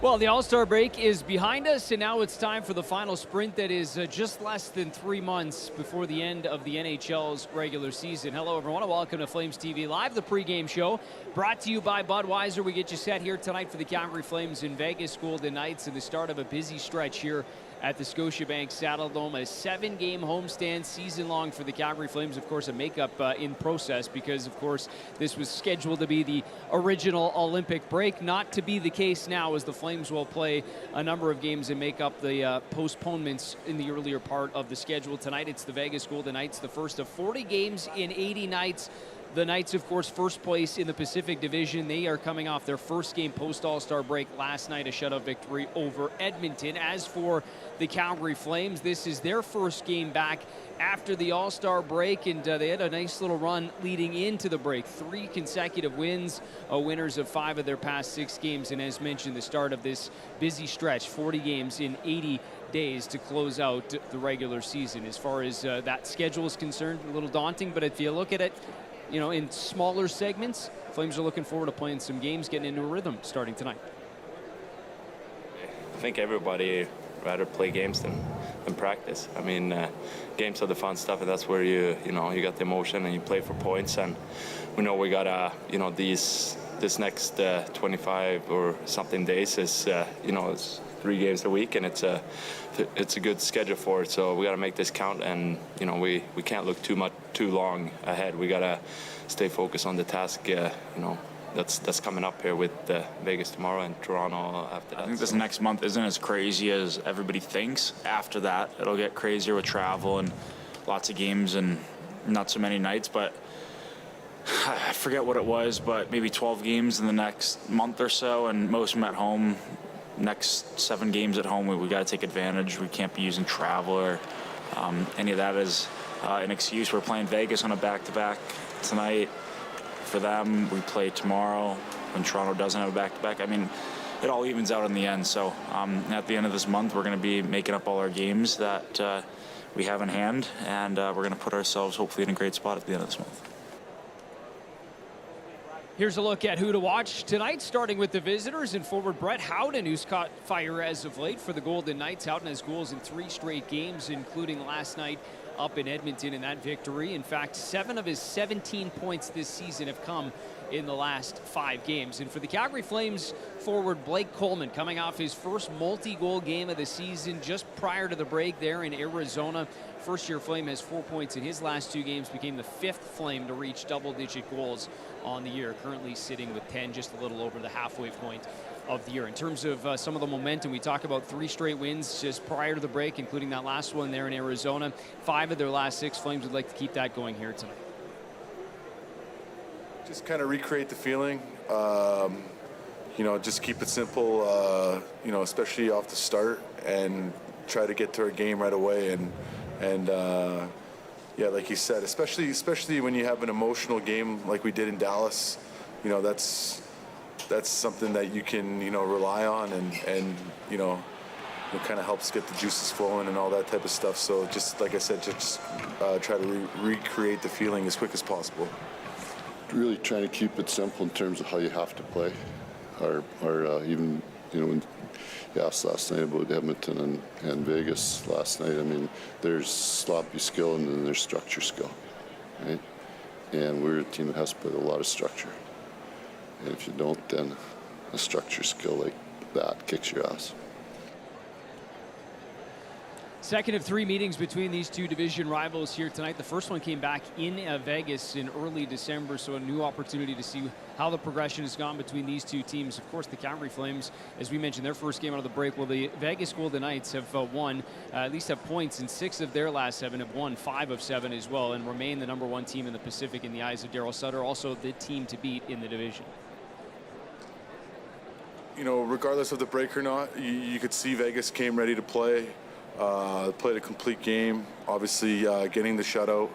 Well, the All-Star break is behind us, and now it's time for the final sprint that is just less than 3 months before the end of the NHL's regular season. Hello, everyone, and welcome to Flames TV Live, the pregame show, brought to you by Budweiser. We get you set here tonight for the Calgary Flames in Vegas Golden Knights and the start of a busy stretch here at the Scotiabank Saddledome. A 7-game homestand season-long for the Calgary Flames. Of course, a makeup in process because, of course, this was scheduled to be the original Olympic break. Not to be the case now, as the Flames will play a number of games and make up the postponements in the earlier part of the schedule. Tonight, it's the Vegas Golden Knights, the first of 40 games in 80 nights. The Knights, of course, first place in the Pacific Division. They are coming off their first game post-All-Star break last night, a shutout victory over Edmonton. As for the Calgary Flames, this is their first game back after the All-Star break, and they had a nice little run leading into the break. 3 consecutive wins, winners of 5 of their past 6 games, and as mentioned, the start of this busy stretch, 40 games in 80 days to close out the regular season. As far as that schedule is concerned, a little daunting, but if you look at it, you know, in smaller segments, Flames are looking forward to playing some games, getting into a rhythm starting tonight. I think everybody rather play games than practice. I mean, games are the fun stuff, and that's where you got the emotion and you play for points. And we know we got this next 25 or something days is it's 3 games a week, and it's a good schedule for it. So we got to make this count, and we can't look too long ahead. We got to stay focused on the task. That's coming up here with Vegas tomorrow and Toronto after that. I think this next month isn't as crazy as everybody thinks. After that, it'll get crazier with travel and lots of games and not so many nights. But I forget what it was, but maybe 12 games in the next month or so, and most of them at home. Next 7 games at home, we got to take advantage. We can't be using travel or any of that as an excuse. We're playing Vegas on a back-to-back tonight. For them, we play tomorrow when Toronto doesn't have a back-to-back. I mean, it all evens out in the end. So at the end of this month, we're going to be making up all our games that we have in hand, and we're going to put ourselves hopefully in a great spot at the end of this month. Here's a look at who to watch tonight, starting with the visitors and forward Brett Howden, who's caught fire as of late for the Golden Knights. Howden has goals in 3 straight games, including last night up in Edmonton in that victory. In fact, 7 of his 17 points this season have come in the last 5 games. And for the Calgary Flames forward Blake Coleman, coming off his first multi-goal game of the season just prior to the break there in Arizona. First-year Flame has 4 points in his last 2 games, became the 5th Flame to reach double-digit goals on the year, currently sitting with 10, just a little over the halfway point of the year. In terms of some of the momentum, we talk about 3 straight wins just prior to the break, including that last one there in Arizona. 5 of their last 6. Flames would like to keep that going here tonight. Just kind of recreate the feeling. Just keep it simple, especially off the start, and try to get to our game right away. And like you said, especially when you have an emotional game like we did in Dallas, that's something that you can rely on, and it kind of helps get the juices flowing and all that type of stuff. So just like I said, just try to recreate the feeling as quick as possible. Really trying to keep it simple in terms of how you have to play, or even when you asked last night about Edmonton and Vegas last night. I mean, there's sloppy skill and then there's structure skill, right? And we're a team that has to play with a lot of structure. And if you don't, then a structure skill like that kicks your ass. Second of 3 meetings between these 2 division rivals here tonight. The first one came back in Vegas in early December, so a new opportunity to see how the progression has gone between these 2 teams. Of course, the Calgary Flames, as we mentioned, their first game out of the break. Well, the Vegas Golden Knights have won, at least have points in 6 of their last 7, have won 5 of 7 as well, and remain the #1 team in the Pacific in the eyes of Darryl Sutter, also the team to beat in the division. Regardless of the break or not, you could see Vegas came ready to play. Played a complete game, obviously getting the shutout.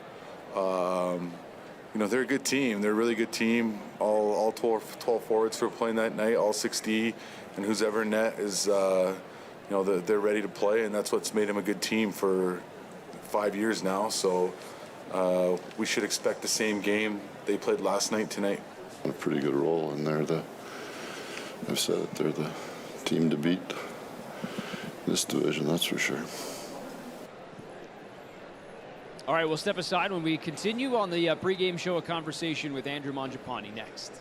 They're a good team. They're a really good team. All 12 forwards who are playing that night, all 6D, and who's ever in net is, they're ready to play, and that's what's made them a good team for 5 years now. So we should expect the same game they played last night tonight. A pretty good role, and I've said it, they're the team to beat this division, that's for sure. All right, we'll step aside when we continue on the pregame show, a conversation with Andrew Mangiapane next.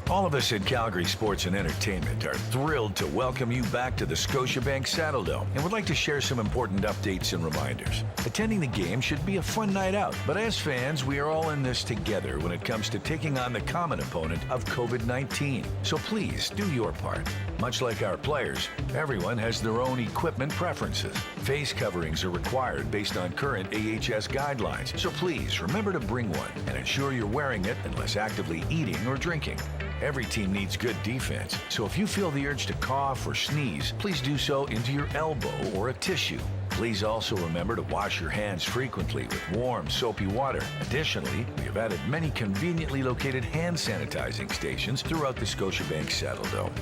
All of us at Calgary Sports and Entertainment are thrilled to welcome you back to the Scotiabank Saddledome and would like to share some important updates and reminders. Attending the game should be a fun night out, but as fans, we are all in this together when it comes to taking on the common opponent of COVID-19. So please do your part. Much like our players, everyone has their own equipment preferences. Face coverings are required based on current AHS guidelines, so please remember to bring one and ensure you're wearing it unless actively eating or drinking. Every team needs good defense, so if you feel the urge to cough or sneeze, please do so into your elbow or a tissue. Please also remember to wash your hands frequently with warm, soapy water. Additionally, we have added many conveniently located hand sanitizing stations throughout the Scotiabank Saddledome.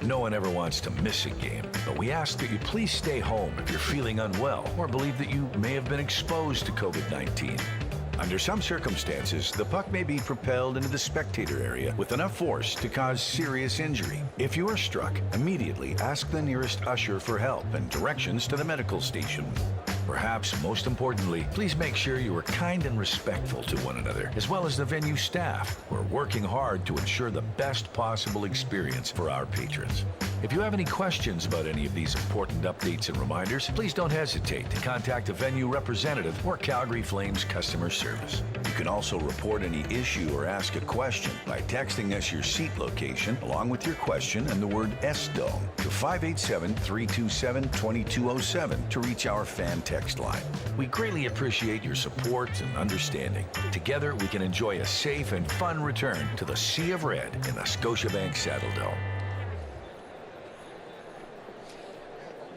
No one ever wants to miss a game, but we ask that you please stay home if you're feeling unwell or believe that you may have been exposed to COVID-19. Under some circumstances, the puck may be propelled into the spectator area with enough force to cause serious injury. If you are struck, immediately ask the nearest usher for help and directions to the medical station. Perhaps most importantly, please make sure you are kind and respectful to one another, as well as the venue staff, who are working hard to ensure the best possible experience for our patrons. If you have any questions about any of these important updates and reminders, please don't hesitate to contact a venue representative or Calgary Flames customer service. You can also report any issue or ask a question by texting us your seat location along with your question and the word S-Dome to 587-327-2207 to reach our fan text line. We greatly appreciate your support and understanding. Together, we can enjoy a safe and fun return to the Sea of Red in the Scotiabank Saddledome.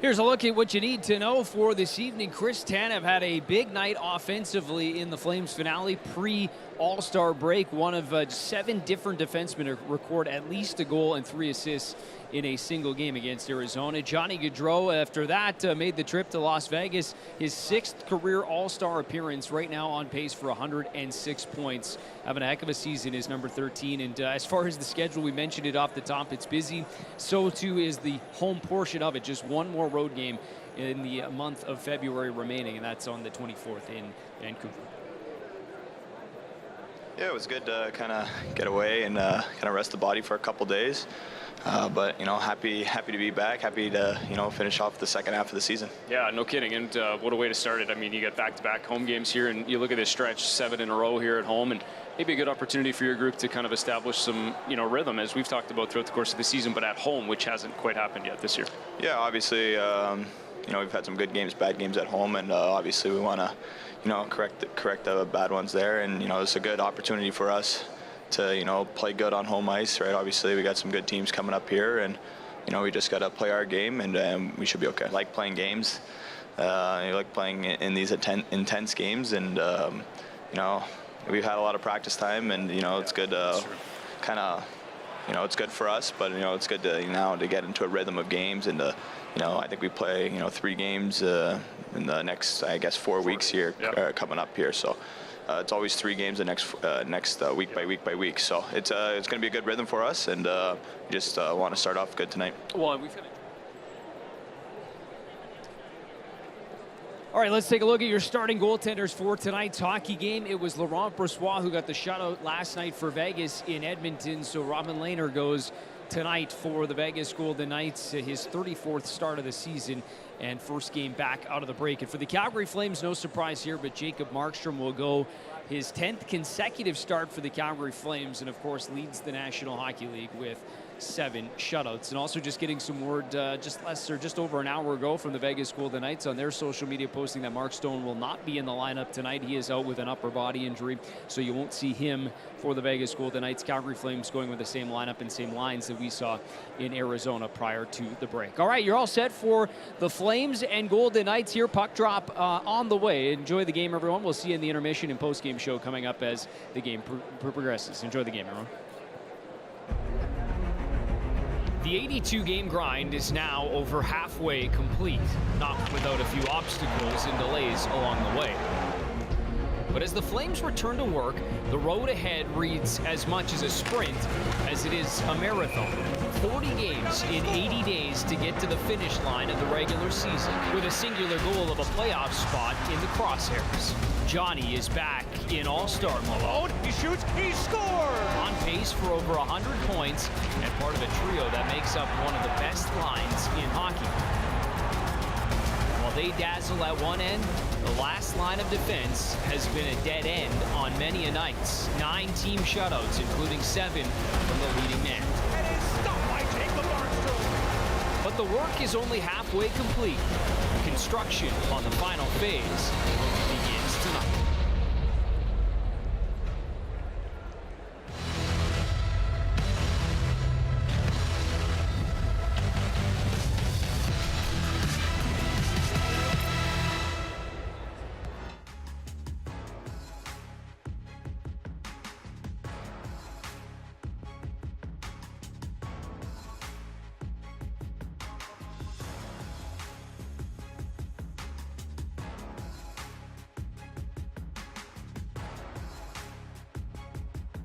Here's a look at what you need to know for this evening. Chris Tanev had a big night offensively in the Flames finale pre-All-Star break. One of 7 different defensemen to record at least a goal and 3 assists in a single game against Arizona. Johnny Gaudreau, after that, made the trip to Las Vegas. His 6th career All-Star appearance, right now on pace for 106 points. Having a heck of a season is number 13. And as far as the schedule, we mentioned it off the top, it's busy. So too is the home portion of it. Just one more road game in the month of February remaining, and that's on the 24th in Vancouver. Yeah, it was good to kind of get away and kind of rest the body for a couple days. But, you know, happy to be back, happy to, you know, finish off the second half of the season. Yeah, no kidding. And what a way to start it. I mean, you got back-to-back home games here, and you look at this stretch, 7 in a row here at home, and maybe a good opportunity for your group to kind of establish some, you know, rhythm, as we've talked about throughout the course of the season, but at home, which hasn't quite happened yet this year. Yeah, obviously, you know, we've had some good games, bad games at home, and obviously we want to, you know, correct the bad ones there. And, you know, it's a good opportunity for us to, you know, play good on home ice, right? Obviously, we got some good teams coming up here, and, you know, we just got to play our game, and we should be okay. I like playing games. I like playing in these intense games, and, you know, we've had a lot of practice time, and, you know, it's good kind of, you know, it's good for us, but, you know, it's good to, you know, to get into a rhythm of games, and, you know, I think we play, you know, 3 games in the next, I guess, 4 weeks here, coming up here, so. It's always 3 games the next week by week. So it's going to be a good rhythm for us, and just want to start off good tonight. Well, we've got All right, let's take a look at your starting goaltenders for tonight's hockey game. It was Laurent Brossoit who got the shutout last night for Vegas in Edmonton. So Robin Lehner goes tonight for the Vegas Golden Knights, his 34th start of the season and first game back out of the break. And for the Calgary Flames, no surprise here, but Jacob Markstrom will go his 10th consecutive start for the Calgary Flames, and of course leads the National Hockey League with 7 shutouts. And also just getting some word just over an hour ago from the Vegas Golden Knights on their social media posting that Mark Stone will not be in the lineup tonight. He is out with an upper body injury, so you won't see him for the Vegas Golden Knights. Calgary Flames going with the same lineup and same lines that we saw in Arizona prior to the break. All right, you're all set for the Flames and Golden Knights here. Puck drop on the way. Enjoy the game, everyone. We'll see you in the intermission and post-game show coming up as the game progresses. Enjoy the game, everyone. The 82-game grind is now over halfway complete, not without a few obstacles and delays along the way. But as the Flames return to work, the road ahead reads as much as a sprint as it is a marathon. 40 games in 80 days to get to the finish line of the regular season, with a singular goal of a playoff spot in the crosshairs. Johnny is back in all-star mode. He shoots, he scores! On pace for over 100 points and part of a trio that makes up one of the best lines in hockey. While they dazzle at one end, the last line of defense has been a dead end on many a nights. 9 team shutouts, including 7 from the leading man. And is stopped by Jacob Armstrong. But the work is only halfway complete. Construction on the final phase